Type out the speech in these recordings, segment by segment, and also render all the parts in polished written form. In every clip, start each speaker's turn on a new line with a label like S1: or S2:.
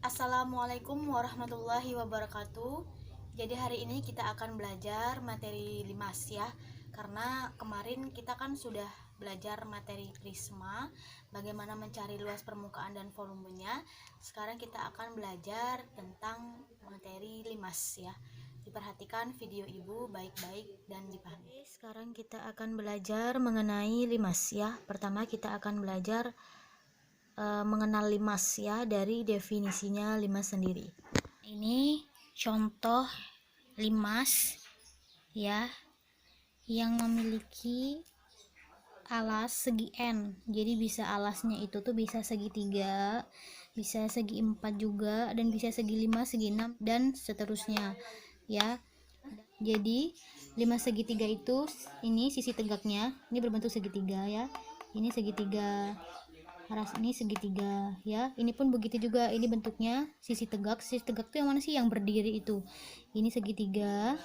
S1: Assalamualaikum warahmatullahi wabarakatuh. Jadi hari ini kita akan belajar materi limas ya. Karena kemarin kita kan sudah belajar materi prisma, bagaimana mencari luas permukaan dan volumenya. Sekarang kita akan belajar tentang materi limas ya. Diperhatikan video ibu baik-baik dan dipahami. Sekarang kita akan belajar mengenai limas ya. Pertama kita akan belajar mengenal limas ya, dari definisinya limas sendiri. Ini contoh limas ya, yang memiliki alas segi N. Jadi bisa alasnya itu tuh bisa segitiga, bisa segi 4 juga, dan bisa segi 5, segi 6, dan seterusnya ya. Jadi limas segitiga itu, ini sisi tegaknya ini berbentuk segitiga ya, ini segitiga, aras ini segitiga ya, ini pun begitu juga, ini bentuknya sisi tegak. Sisi tegak itu yang mana sih? Yang berdiri itu. Ini segitiga,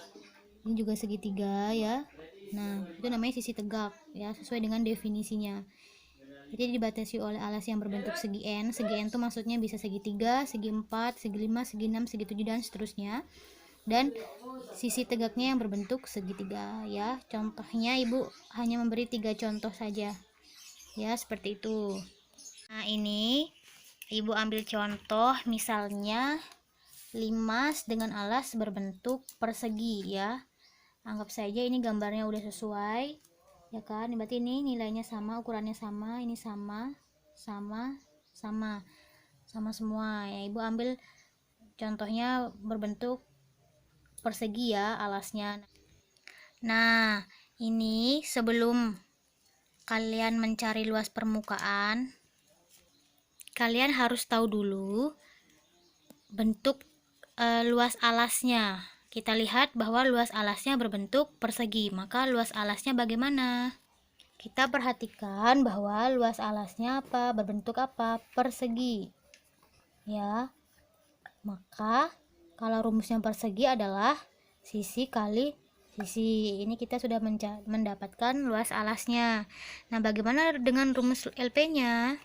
S1: ini juga segitiga ya. Nah, itu namanya sisi tegak ya, sesuai dengan definisinya. Jadi dibatasi oleh alas yang berbentuk segi N. Segi N itu maksudnya bisa segitiga, segi 4, segi 5, segi 6, segi 7, dan seterusnya. Dan sisi tegaknya yang berbentuk segitiga ya. Contohnya ibu hanya memberi 3 contoh saja ya, seperti itu. Nah, ini ibu ambil contoh misalnya limas dengan alas berbentuk persegi ya. Anggap saja ini gambarnya udah sesuai ya kan, berarti ini nilainya sama, ukurannya sama, ini sama semua ya. Ibu ambil contohnya berbentuk persegi ya alasnya. Nah, ini sebelum kalian mencari luas permukaan, kalian harus tahu dulu bentuk luas alasnya. Kita lihat bahwa luas alasnya berbentuk persegi, maka luas alasnya bagaimana? Kita perhatikan bahwa luas alasnya apa? Berbentuk apa? Persegi ya. Maka kalau rumusnya persegi adalah sisi kali sisi. Ini kita sudah mendapatkan luas alasnya. Nah, bagaimana dengan rumus LP-nya?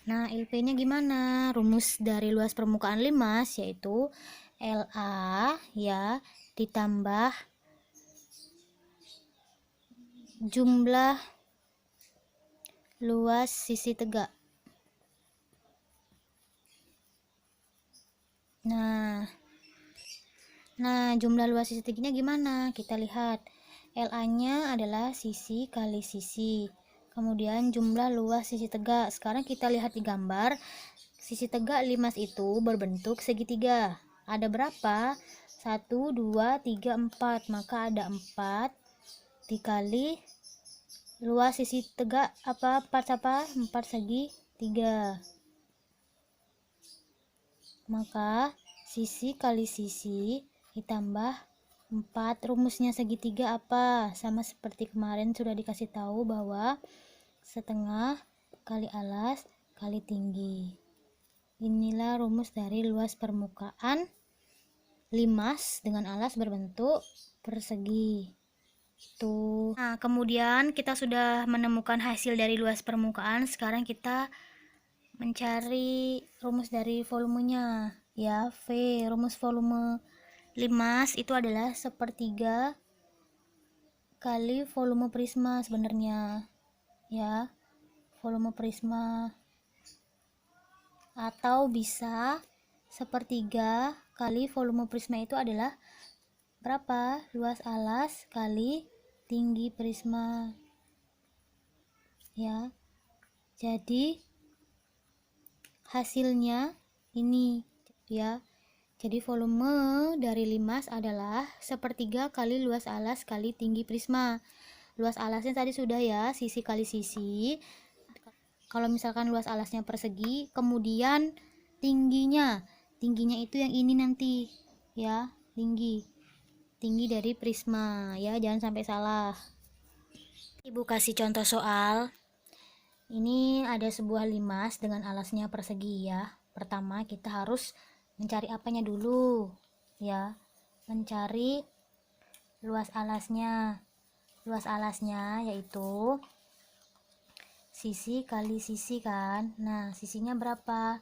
S1: Nah, LP-nya gimana? Rumus dari luas permukaan limas yaitu LA ya, ditambah jumlah luas sisi tegak. Nah, jumlah luas sisi tegaknya gimana? Kita lihat. LA-nya adalah sisi kali sisi. Kemudian jumlah luas sisi tegak. Sekarang kita lihat di gambar. Sisi tegak limas itu berbentuk segitiga. Ada berapa? 1, 2, 3, 4. Maka ada 4 dikali luas sisi tegak apa? 4 segi 3. Maka sisi kali sisi ditambah 4. Rumusnya segitiga apa? Sama seperti kemarin sudah dikasih tahu bahwa setengah kali alas kali tinggi. Inilah rumus dari luas permukaan limas dengan alas berbentuk persegi. Nah, kemudian kita sudah menemukan hasil dari luas permukaan. Sekarang kita mencari rumus dari volumenya ya. V, rumus volume limas itu adalah sepertiga kali volume prisma sebenarnya ya, volume prisma, atau bisa sepertiga kali volume prisma itu adalah berapa? Luas alas kali tinggi prisma ya. Jadi hasilnya ini ya. Jadi volume dari limas adalah sepertiga kali luas alas kali tinggi prisma. Luas alasnya tadi sudah ya, sisi kali sisi. Kalau misalkan luas alasnya persegi, kemudian tingginya itu yang ini nanti ya, tinggi dari prisma ya, jangan sampai salah. Ibu kasih contoh soal. Ini ada sebuah limas dengan alasnya persegi ya. Pertama kita harus mencari apanya dulu ya, mencari luas alasnya. Luas alasnya yaitu sisi kali sisi kan. Nah, sisinya berapa?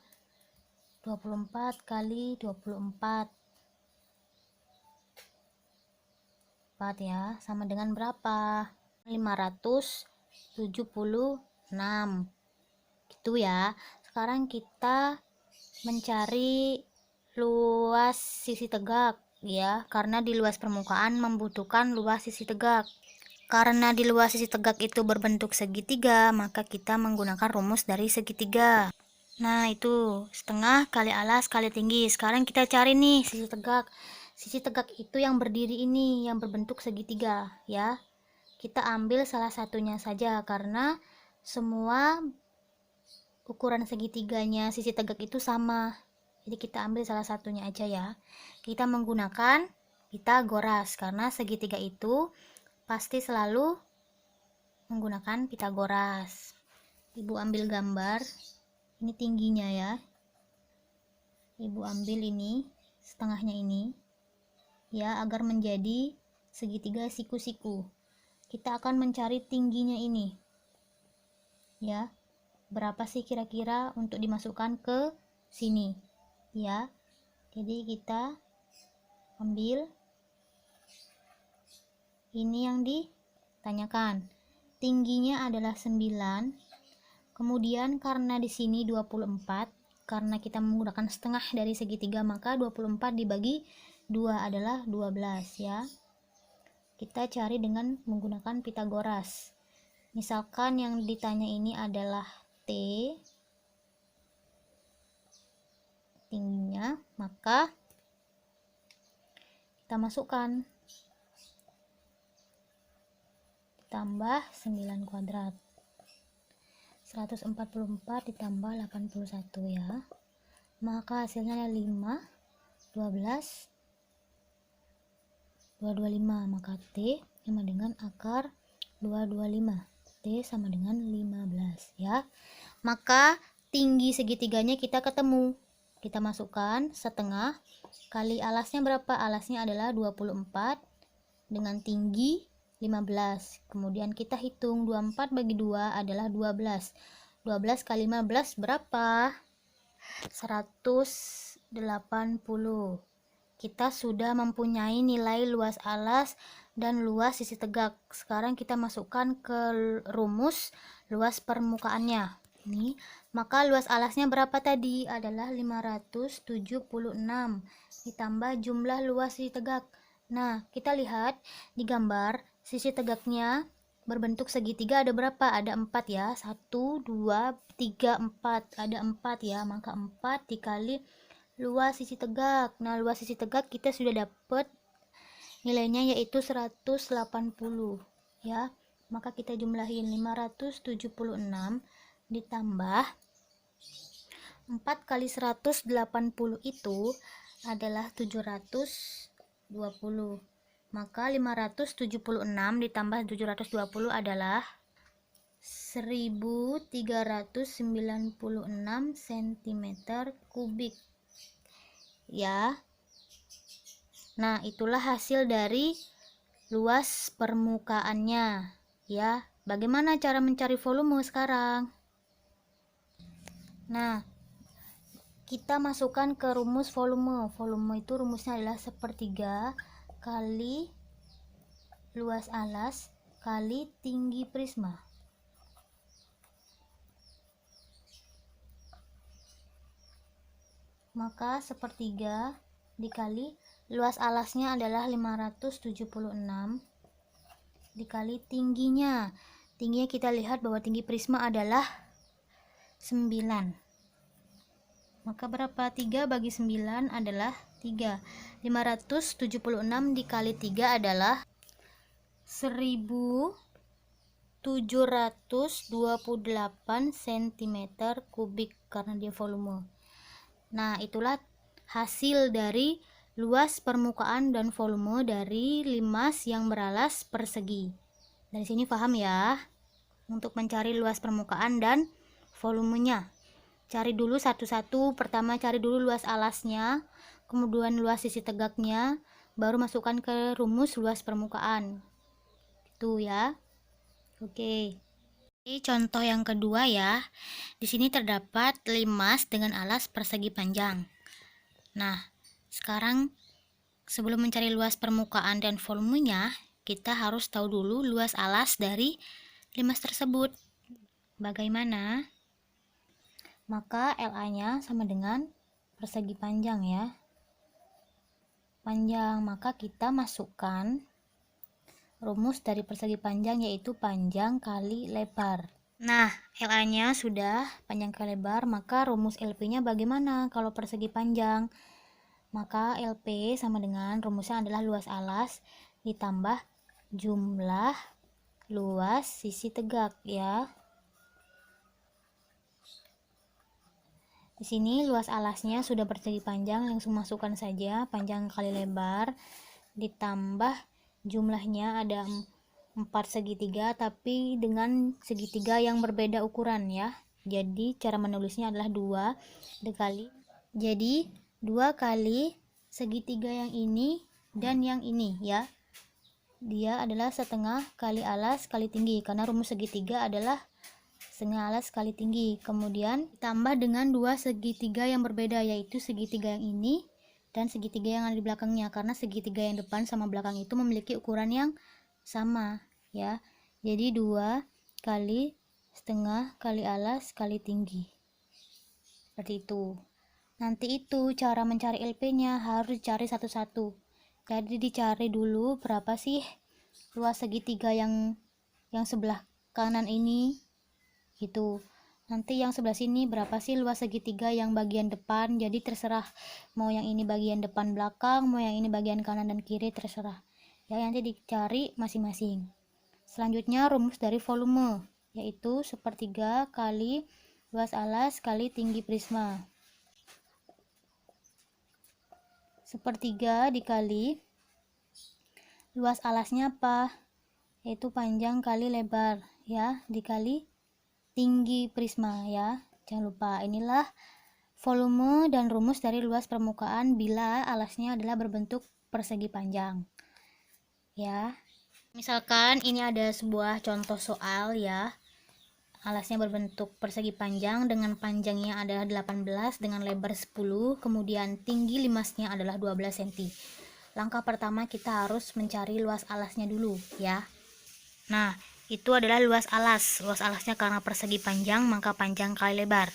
S1: 24 kali 24 ya, sama dengan berapa? 576 gitu ya. Sekarang kita mencari luas sisi tegak ya, karena di luas permukaan membutuhkan luas sisi tegak. Karena di luas sisi tegak itu berbentuk segitiga, maka kita menggunakan rumus dari segitiga. Nah, itu setengah kali alas kali tinggi. Sekarang kita cari nih sisi tegak. Sisi tegak itu yang berdiri ini, yang berbentuk segitiga ya. Kita ambil salah satunya saja karena semua ukuran segitiganya sisi tegak itu sama. Jadi kita ambil salah satunya aja ya. Kita menggunakan Pitagoras karena segitiga itu pasti selalu menggunakan Pitagoras. Ibu ambil gambar. Ini tingginya ya. Ibu ambil ini setengahnya ini ya, agar menjadi segitiga siku-siku. Kita akan mencari tingginya ini ya, berapa sih kira-kira untuk dimasukkan ke sini ya. Jadi kita ambil ini yang ditanyakan, tingginya adalah 9. Kemudian karena di sini 24, karena kita menggunakan setengah dari segitiga, maka 24 dibagi 2 adalah 12 ya. Kita cari dengan menggunakan Pitagoras. Misalkan yang ditanya ini adalah T tingginya, maka kita masukkan ditambah 9 kuadrat. 144 ditambah 81 ya, maka hasilnya 5, 12, 225, maka T sama dengan akar 225. T sama dengan 15 ya. Maka tinggi segitiganya kita ketemu. Kita masukkan setengah kali alasnya berapa? Alasnya adalah 24 dengan tinggi 15. Kemudian kita hitung 24 bagi 2 adalah 12. 12 kali 15 berapa? 180. Kita sudah mempunyai nilai luas alas dan luas sisi tegak. Sekarang kita masukkan ke rumus luas permukaannya. Ini, maka luas alasnya berapa tadi? Adalah 576 ditambah jumlah luas sisi tegak. Nah, kita lihat di gambar sisi tegaknya berbentuk segitiga ada berapa? Ada 4 ya. 1, 2, 3, 4. Ada 4 ya. Maka 4 dikali luas sisi tegak. Nah, luas sisi tegak kita sudah dapat nilainya yaitu 180 ya. Maka kita jumlahin 576 ditambah 4 kali 180 itu adalah 720. Maka 576 ditambah 720 adalah 1396 cm kubik ya. Nah, itulah hasil dari luas permukaannya ya. Bagaimana cara mencari volume sekarang? Nah, kita masukkan ke rumus volume. Volume itu rumusnya adalah 1/3 kali luas alas kali tinggi prisma. Maka 1/3 dikali luas alasnya adalah 576 dikali tingginya. Tingginya kita lihat bahwa tinggi prisma adalah 9. Maka berapa? 3 bagi 9 adalah 3. 576 dikali 3 adalah 1728 cm kubik karena dia volume. Nah, itulah hasil dari luas permukaan dan volume dari limas yang beralas persegi. Dari sini paham ya? Untuk mencari luas permukaan dan volumenya. Cari dulu satu-satu. Pertama cari dulu luas alasnya, kemudian luas sisi tegaknya, baru masukkan ke rumus luas permukaan. Itu ya. Oke. Contoh yang kedua ya. Di sini terdapat limas dengan alas persegi panjang. Nah, sekarang sebelum mencari luas permukaan dan volumenya, kita harus tahu dulu luas alas dari limas tersebut. Bagaimana? Maka LA-nya sama dengan persegi panjang ya. Panjang, maka kita masukkan rumus dari persegi panjang, yaitu panjang kali lebar. Nah, LA-nya sudah panjang kali lebar, maka rumus LP-nya bagaimana kalau persegi panjang? Maka LP sama dengan rumusnya adalah luas alas ditambah jumlah luas sisi tegak ya. Di sini luas alasnya sudah persegi panjang, langsung masukkan saja panjang kali lebar ditambah jumlahnya ada 4 segitiga, tapi dengan segitiga yang berbeda ukuran ya. Jadi cara menulisnya adalah 2 dikali. Jadi 2 kali segitiga yang ini dan yang ini ya. Dia adalah setengah kali alas kali tinggi, karena rumus segitiga adalah setengah alas kali tinggi. Kemudian ditambah dengan 2 segitiga yang berbeda, yaitu segitiga yang ini dan segitiga yang ada di belakangnya, karena segitiga yang depan sama belakang itu memiliki ukuran yang sama ya. Jadi 2 kali setengah kali alas kali tinggi, seperti itu. Nanti itu cara mencari LP-nya harus dicari satu-satu. Jadi dicari dulu berapa sih luas segitiga yang sebelah kanan ini gitu. Nanti yang sebelah sini berapa sih luas segitiga yang bagian depan. Jadi terserah mau yang ini bagian depan belakang, mau yang ini bagian kanan dan kiri, terserah ya, nanti dicari masing-masing. Selanjutnya rumus dari volume, yaitu sepertiga kali luas alas kali tinggi prisma. Sepertiga dikali luas alasnya apa? Yaitu panjang kali lebar ya, dikali tinggi prisma ya. Jangan lupa, inilah volume dan rumus dari luas permukaan bila alasnya adalah berbentuk persegi panjang ya. Misalkan ini ada sebuah contoh soal ya. Alasnya berbentuk persegi panjang dengan panjangnya adalah 18 dengan lebar 10, kemudian tinggi limasnya adalah 12 cm. Langkah pertama kita harus mencari luas alasnya dulu ya. Nah, itu adalah luas alas. Luas alasnya karena persegi panjang, maka panjang kali lebar.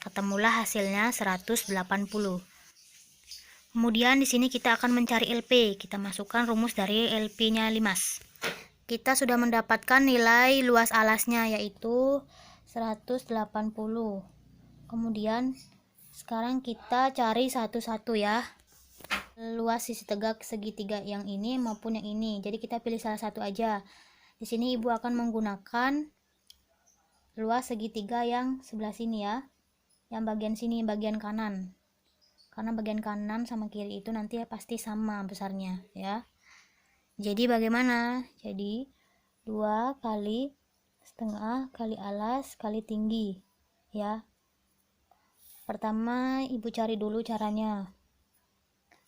S1: Ketemulah hasilnya 180. Kemudian di sini kita akan mencari LP. Kita masukkan rumus dari LP-nya limas. Kita sudah mendapatkan nilai luas alasnya, yaitu 180. Kemudian sekarang kita cari satu-satu ya, luas sisi tegak segitiga yang ini maupun yang ini. Jadi kita pilih salah satu aja. Di sini ibu akan menggunakan luas segitiga yang sebelah sini ya, yang bagian sini, bagian kanan, karena bagian kanan sama kiri itu nanti pasti sama besarnya ya. Jadi bagaimana? Jadi 2 kali setengah kali alas kali tinggi ya. Pertama ibu cari dulu caranya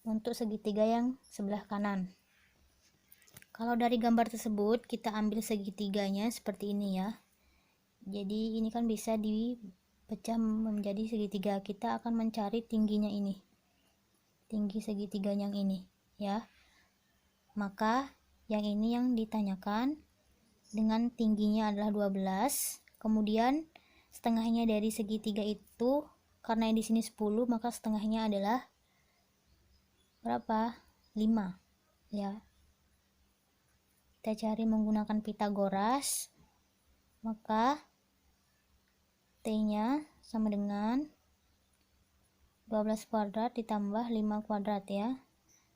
S1: untuk segitiga yang sebelah kanan. Kalau dari gambar tersebut kita ambil segitiganya seperti ini ya. Jadi ini kan bisa dipecah menjadi segitiga. Kita akan mencari tingginya ini, tinggi segitiga yang ini ya. Maka yang ini yang ditanyakan dengan tingginya adalah 12. Kemudian setengahnya dari segitiga itu, karena yang di sini 10, maka setengahnya adalah berapa? 5 ya. Kita cari menggunakan Pitagoras. Maka T-nya sama dengan 12 kuadrat ditambah 5 kuadrat ya.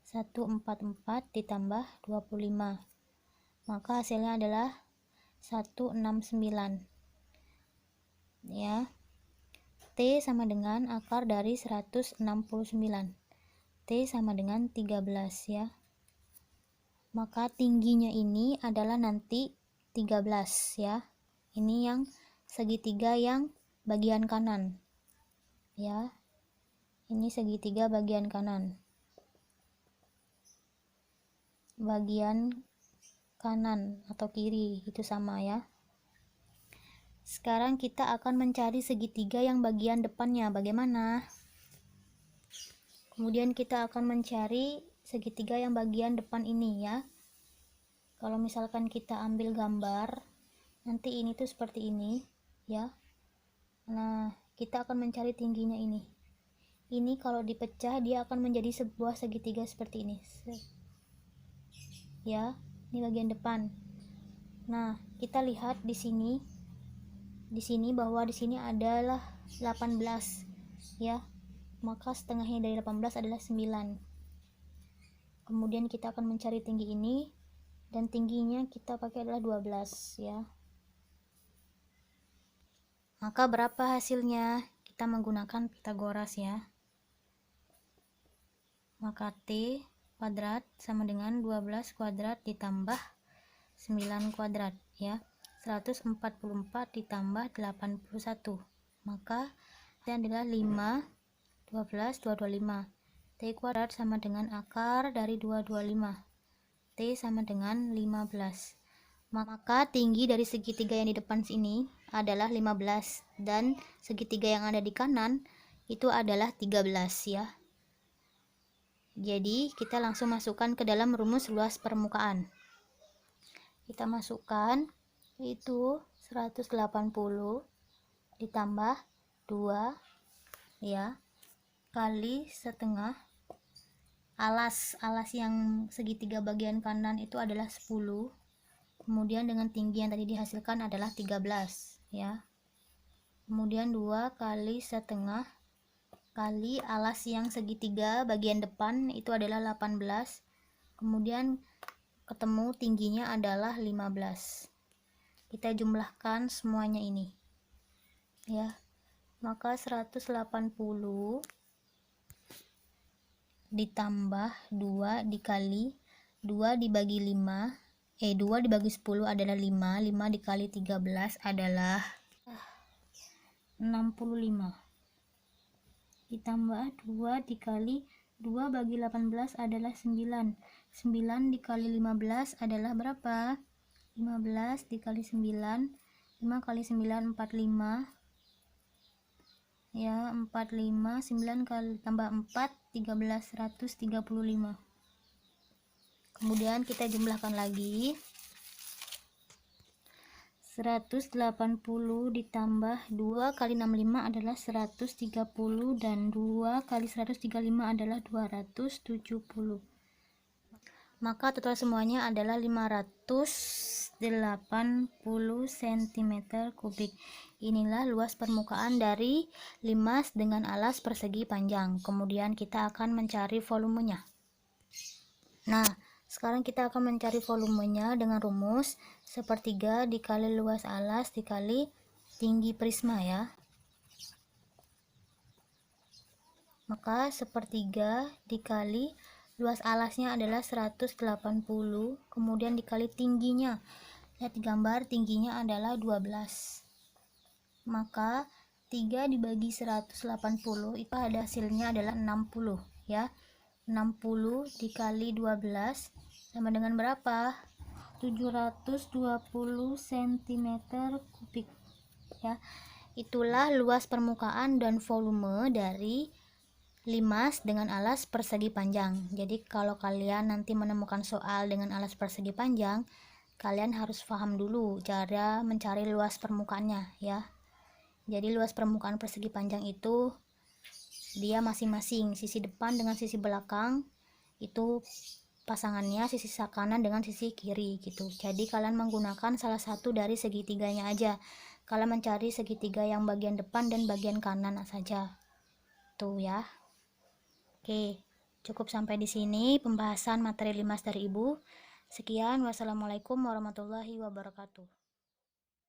S1: 144 ditambah 25. Maka hasilnya adalah 169 ya. T sama dengan akar dari 169. T sama dengan 13 ya. Maka tingginya ini adalah nanti 13 ya. Ini yang segitiga yang bagian kanan ya. Ini segitiga bagian kanan. Bagian kanan atau kiri itu sama ya. Sekarang kita akan mencari segitiga yang bagian depannya. Bagaimana? Kemudian kita akan mencari segitiga yang bagian depan ini ya. Kalau misalkan kita ambil gambar, nanti ini tuh seperti ini ya. Nah, kita akan mencari tingginya ini. Ini kalau dipecah dia akan menjadi sebuah segitiga seperti ini. Ya, ini bagian depan. Nah, kita lihat di sini bahwa di sini adalah 18 ya, maka setengahnya dari 18 adalah 9. Kemudian kita akan mencari tinggi ini, dan tingginya kita pakai adalah 12 ya. Maka berapa hasilnya? Kita menggunakan Pythagoras ya. Maka T kuadrat sama dengan 12 kuadrat ditambah 9 kuadrat ya. 144 ditambah 81, maka ini adalah 5, 12, 225. T kuadrat sama dengan akar dari 225. T sama dengan 15. Maka tinggi dari segitiga yang di depan sini adalah 15, dan segitiga yang ada di kanan itu adalah 13 ya. Jadi kita langsung masukkan ke dalam rumus luas permukaan. Kita masukkan itu 180 ditambah 2 ya, kali setengah alas yang segitiga bagian kanan itu adalah 10, kemudian dengan tinggi yang tadi dihasilkan adalah 13 ya. Kemudian 2 kali setengah kali alas yang segitiga bagian depan itu adalah 18, kemudian ketemu tingginya adalah 15. Kita jumlahkan semuanya ini ya, maka 180 ditambah 2 dikali 2 dibagi 5, 2 dibagi 10 adalah 5, 5 dikali 13 adalah 65, ditambah 2 dikali 2 bagi 18 adalah 9, 9 dikali 15 adalah berapa? 15 dikali 9, 5 kali 9 45 ya, 45, 9 kali tambah 4 13, 135. Kemudian kita jumlahkan lagi, 180 ditambah 2 kali 65 adalah 130, dan 2 kali 135 adalah 270. Maka total semuanya adalah 580 cm kubik. Inilah luas permukaan dari limas dengan alas persegi panjang. Kemudian kita akan mencari volumenya. Nah, sekarang kita akan mencari volumenya dengan rumus sepertiga dikali luas alas dikali tinggi prisma ya. Maka sepertiga dikali luas alasnya adalah 180, kemudian dikali tingginya. Lihat di gambar, tingginya adalah 12. Maka 3 dibagi 180 itu ada hasilnya adalah 60 ya. 60 dikali 12 sama dengan berapa? 720 cm kubik ya. Itulah luas permukaan dan volume dari limas dengan alas persegi panjang. Jadi kalau kalian nanti menemukan soal dengan alas persegi panjang, kalian harus paham dulu cara mencari luas permukaannya ya. Jadi luas permukaan persegi panjang itu dia masing-masing, sisi depan dengan sisi belakang itu pasangannya, sisi kanan dengan sisi kiri gitu. Jadi kalian menggunakan salah satu dari segitiganya aja. Kalian mencari segitiga yang bagian depan dan bagian kanan saja. Tuh ya. Oke, cukup sampai di sini pembahasan materi limas dari Ibu. Sekian, wassalamualaikum warahmatullahi wabarakatuh.